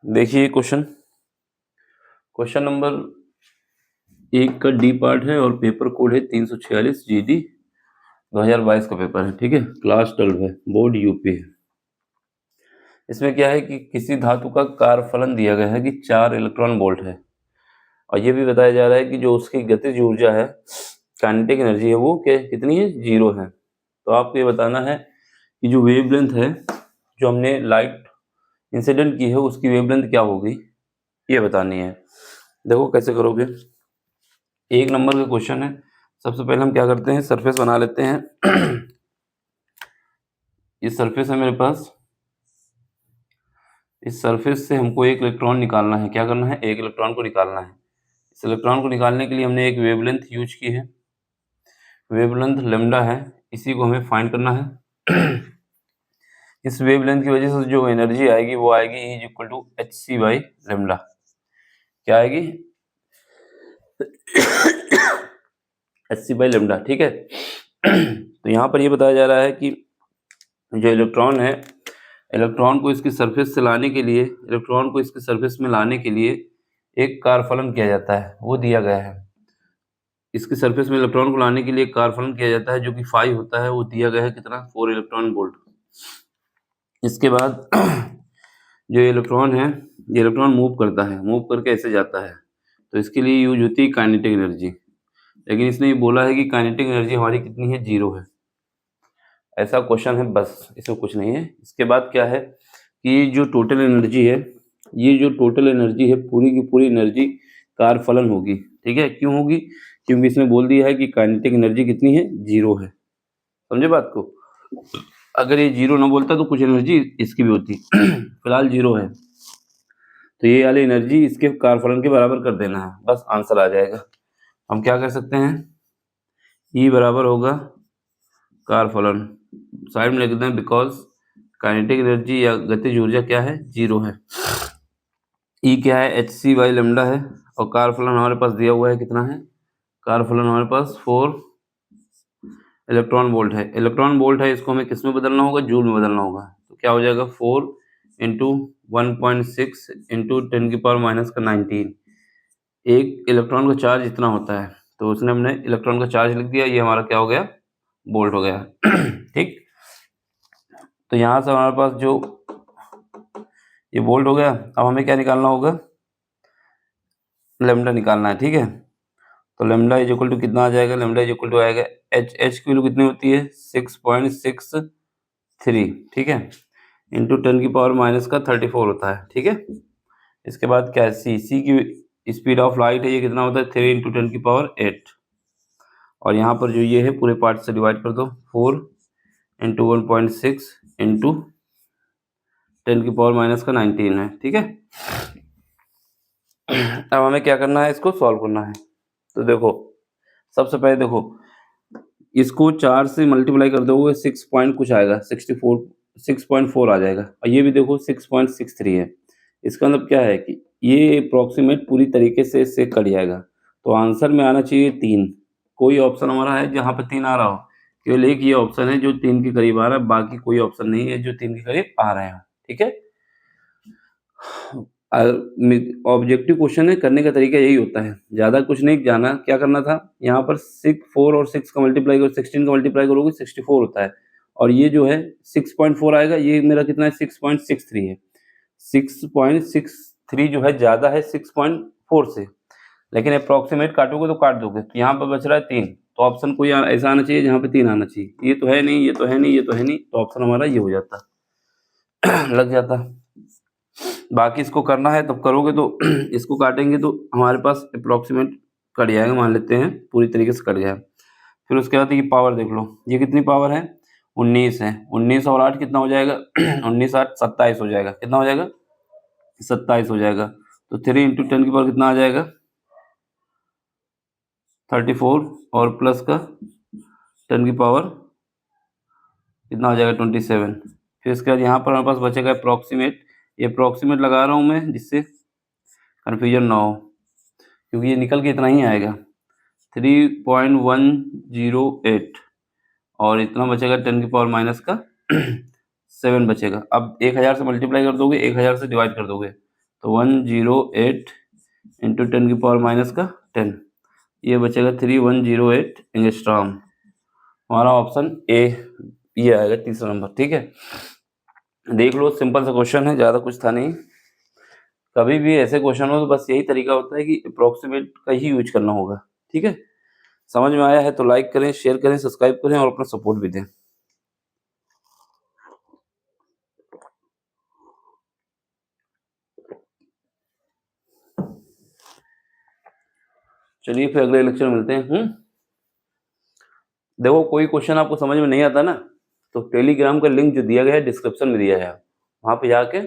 देखिए question number 1 का D part है और पेपर कोड है 346 GD 2022 का पेपर है। ठीक है, क्लास 12 है, बोर्ड यूपी है। इसमें क्या है कि किसी धातु का कार्यफलन दिया गया है कि 4 इलेक्ट्रॉन वोल्ट है और ये भी बताया जा रहा है कि जो उसकी गतिज ऊर्जा है, काइनेटिक एनर्जी है, वो कितनी है, 0 है। तो आपको ये बताना है कि जो वेवलेंथ है, जो हमने लाइट इंसिडेंट की है, उसकी वेवलेंथ क्या होगी, ये बतानी है। देखो कैसे करोगे। 1 नंबर का क्वेश्चन है। सबसे पहले हम क्या करते हैं, सरफेस बना लेते हैं। ये सरफेस है मेरे पास। इस सरफेस से हमको एक इलेक्ट्रॉन निकालना है। क्या करना है, एक इलेक्ट्रॉन को निकालना है। इस इलेक्ट्रॉन को निकालने के लिए हमने एक वेवलेंथ यूज की है। वेवलेंथ लैम्डा है, इसी को हमें फाइंड करना है। इस वेवलेंथ की वजह से जो एनर्जी आएगी वो आएगी E इक्वल टू hc/λ। क्या आएगी, hc/λ। ठीक है। तो यहाँ पर ये बताया जा रहा है कि जो इलेक्ट्रॉन है, इलेक्ट्रॉन को इसकी सरफेस से लाने के लिए, इलेक्ट्रॉन को इसकी सरफेस में लाने के लिए एक कार्यफलन किया जाता है, वो दिया गया है। इसकी सरफेस में इलेक्ट्रॉन को लाने के लिए एक कार्यफलन किया जाता है जो कि फाई होता है, वो दिया गया है कितना, 4 इलेक्ट्रॉन वोल्ट। इसके बाद जो इलेक्ट्रॉन है, ये इलेक्ट्रॉन मूव करता है, मूव करके ऐसे जाता है, तो इसके लिए यूज होती है काइनेटिक एनर्जी। लेकिन इसने ये बोला है कि काइनेटिक एनर्जी हमारी कितनी है, 0 है। ऐसा क्वेश्चन है, बस इसमें कुछ नहीं है। इसके बाद क्या है कि जो टोटल एनर्जी है, ये जो टोटल एनर्जी है, पूरी की पूरी एनर्जी कार्यफलन होगी। ठीक है, क्यों होगी, क्योंकि इसने बोल दिया है कि काइनेटिक एनर्जी कितनी है, 0 है। समझे बात को। अगर ये 0 ना बोलता तो कुछ एनर्जी इसकी भी होती। फिलहाल 0 है, तो ये वाली एनर्जी इसके कार्यफलन के बराबर कर देना है, बस आंसर आ जाएगा। हम क्या कर सकते हैं, E बराबर होगा कार्यफलन, साइड में लिख देते हैं, बिकॉज काइनेटिक एनर्जी या गतिज ऊर्जा क्या है, 0 है। E क्या है, hc/λ है, और कार्यफलन हमारे पास दिया हुआ है, कितना है, कार्यफलन हमारे पास 4 इलेक्ट्रॉन वोल्ट है। इलेक्ट्रॉन वोल्ट है, इसको हमें किस में बदलना होगा, जूल में बदलना होगा। तो क्या हो जाएगा, 4 इंटू 1.6 इंटू 10⁻⁻⁹। एक इलेक्ट्रॉन का चार्ज इतना होता है, तो उसने हमने इलेक्ट्रॉन का चार्ज लिख दिया, ये हमारा क्या हो गया, वोल्ट हो गया। ठीक, तो यहाँ से हमारे पास जो ये वोल्ट हो गया। अब हमें क्या निकालना होगा, लैम्डा निकालना है। ठीक है, तो लैम्डा इज इक्वल टू कितना आ जाएगा, लैम्डा इज इक्वल टू आएगा एच की वैल्यू कितनी होती है, 6.63। ठीक है, इंटू 10⁻⁻34 होता है। ठीक है, इसके बाद क्या है, सी की स्पीड ऑफ लाइट है, ये कितना होता है, 3 इंटू 10⁸। और यहाँ पर जो ये है पूरे पार्ट से डिवाइड कर दो, 4 इंटू 1.6 इंटू 10⁻⁻⁹ है। ठीक है, अब हमें क्या करना है, इसको सॉल्व करना है। तो देखो, सबसे पहले देखो, इसको 4 से मल्टीप्लाई कर दोगे, 6 पॉइंट कुछ आएगा, 6.4 आ जाएगा। और ये भी देखो 6.63 है। इसका मतलब क्या है कि ये अप्रोक्सीमेट पूरी तरीके से इससे कट जाएगा। तो आंसर में आना चाहिए 3। कोई ऑप्शन हमारा है जहाँ पे 3 आ रहा हो, केवल एक ये ऑप्शन है जो 3 के करीब आ रहा है, बाकी कोई ऑप्शन नहीं है जो 3 के करीब आ रहे हैं। ठीक है, ऑब्जेक्टिव क्वेश्चन है, करने का तरीका यही होता है, ज़्यादा कुछ नहीं जाना। क्या करना था, यहाँ पर 4 और 6 का मल्टीप्लाई करो, 16 का मल्टीप्लाई करोगे 64 होता है, और ये जो है 6.4 आएगा, ये मेरा कितना है, 6.63 है। 6.63 जो है ज़्यादा है 6.4 से, लेकिन अप्रॉक्सीमेट काटोगे तो काट दोगे, तो यहाँ पर बच रहा है 3। तो ऑप्शन कोई ऐसा आना चाहिए जहाँ पे 3 आना चाहिए। ये तो है नहीं, ये तो है नहीं, ये तो है नहीं, तो ऑप्शन हमारा ये हो जाता। लग जाता। बाकी इसको करना है तब करोगे, तो इसको काटेंगे तो हमारे पास अप्रॉक्सीमेट कट जाएगा, मान लेते हैं पूरी तरीके से कट गया। फिर उसके बाद ये पावर देख लो, ये कितनी पावर है, 19 है। 19 और 8 कितना हो जाएगा, 19 8 27 हो जाएगा। कितना हो जाएगा, 27 हो जाएगा। तो 3 इंटू 10 की पावर कितना आ जाएगा, 34, और प्लस का 10 की पावर कितना हो जाएगा, 27। फिर इसके बाद यहाँ पर हमारे पास बचेगा अप्रॉक्सीमेट। ये अप्रॉक्सीमेट लगा रहा हूँ मैं जिससे कन्फ्यूजन ना हो, क्योंकि ये निकल के इतना ही आएगा, 3.108, और इतना बचेगा 10⁻⁻⁷ बचेगा। अब 1000 से मल्टीप्लाई कर दोगे, 1000 से डिवाइड कर दोगे, तो 108 इंटू 10 की पावर माइनस का 10, ये बचेगा 3108 एंगस्ट्रॉम। हमारा ऑप्शन ए ये आएगा तीसरा नंबर। ठीक है, देख लो, सिंपल सा क्वेश्चन है, ज़्यादा कुछ था नहीं। कभी भी ऐसे क्वेश्चन हो तो बस यही तरीका होता है कि अप्रोक्सीमेट का ही यूज करना होगा। ठीक है, समझ में आया है तो लाइक करें, शेयर करें, सब्सक्राइब करें और अपना सपोर्ट भी दें। चलिए फिर अगले लेक्चर में मिलते हैं। देखो, कोई क्वेश्चन आपको समझ में नहीं आता ना, तो टेलीग्राम का लिंक जो दिया गया है डिस्क्रिप्शन में दिया है, वहाँ पे जाके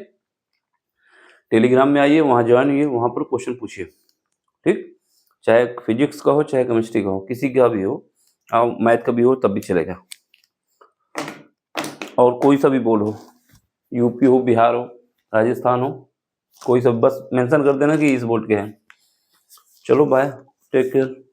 टेलीग्राम में आइए, वहाँ ज्वाइन हुई, वहाँ पर क्वेश्चन पूछिए। ठीक, चाहे फिजिक्स का हो, चाहे केमिस्ट्री का हो, किसी का भी हो, और मैथ का भी हो तब भी चलेगा, और कोई सा भी बोर्ड हो, यूपी हो, बिहार हो, राजस्थान हो, कोई सब, बस मेंशन कर देना कि इस बोर्ड के हैं। चलो बाय, टेक केयर।